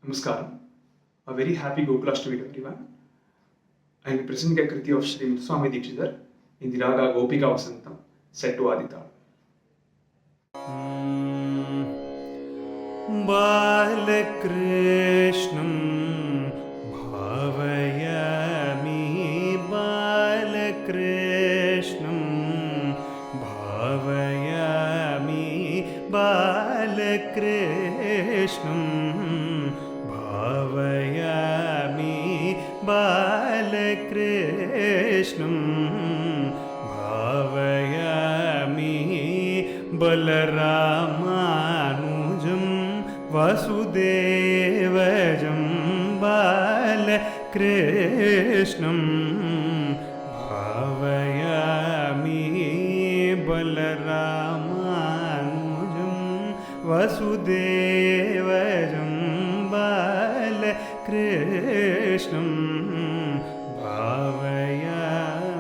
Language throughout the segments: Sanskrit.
Namaskaram. A very happy Gokulashtami to everyone. I am presenting a Kriti of Shri Muthuswami Dikshidhar in the Raga Gopika Vasantam, set to Adital. Balakrishnam bhavayami Balakrishnam bhavayami Balakrishnam bhavayami Balakrishnam bhavayami Balaramanujam Vasudevajam Balakrishnam bhavayami Balaramanujam Vasudevajam Balakrishnam bhavayami.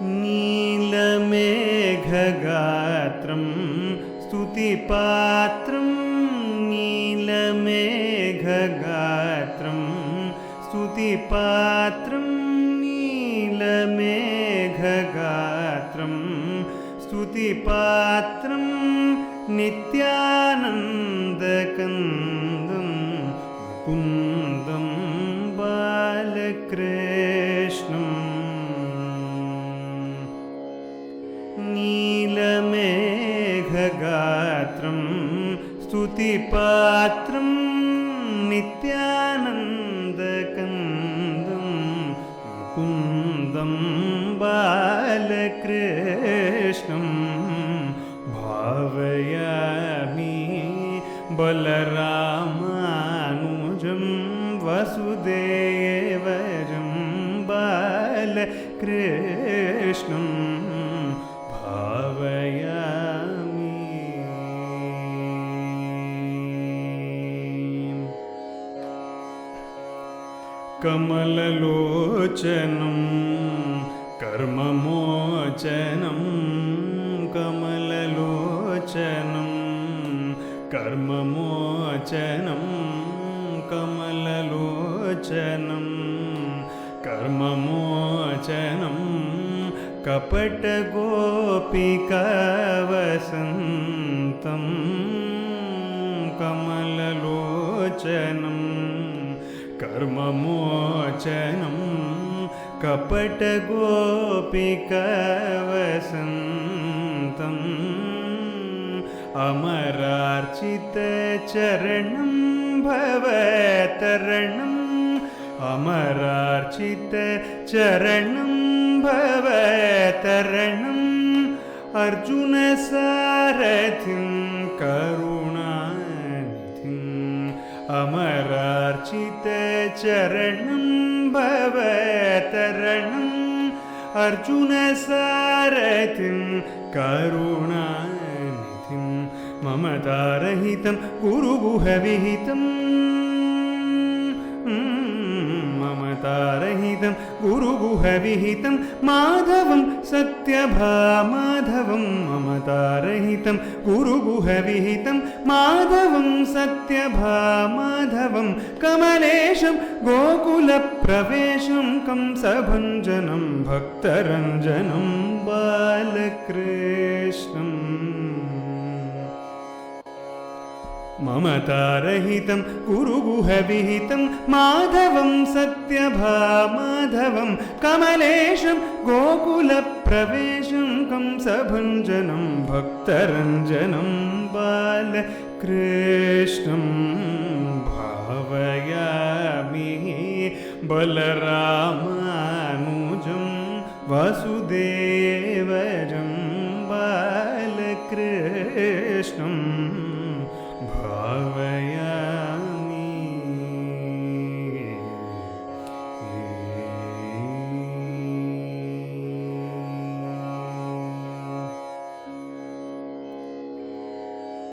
Neelameghagaatram Stutipatram Neelameghagaatram Stutipatram Neelameghagaatram Stutipatram Nityanandakandam Mukundam Balakrishnam Neelameghagaatram Stutipatram Nityanandakandam Mukundam Balakrishnam bhavayami Balaramanujam Vasudevajam Balakrishnam bhavayami. Kamalalocanam karmamocanam Kamalalocanam karmamocanam Kamalalocanam karmamocanam Kapatagopika Vasantam Kamalalocanam karmamochanam Kapatagopika Vasantam Amararchita Charanam Bhavataranam Amararchita Charanam Bhavataranam Arjuna Sarathim Karunanithim Amararchita Charanam Bhavataranam Arjuna Sarathim Karunanithim Mamatarahitam Guru Guhavihitam Mamatarahitam Guru Guhavihitam Madhavam Satyabhamadhavam Mamatarahitam Guru Guhavihitam Madhavam Satyabhamadhavam Kamalesham Gokula Pravesham Kamsabhanjanam Bhaktaranjanam Balakrishnam Mamatarahitam Guru Guhavihitam Madhavam Satyabhamadhavam Kamalesham Gokula Pravesham Kamsabhanjanam Bhaktaranjanam Balakrishnam bhavayami Balaramanujam Vasudevajam Balakrishnam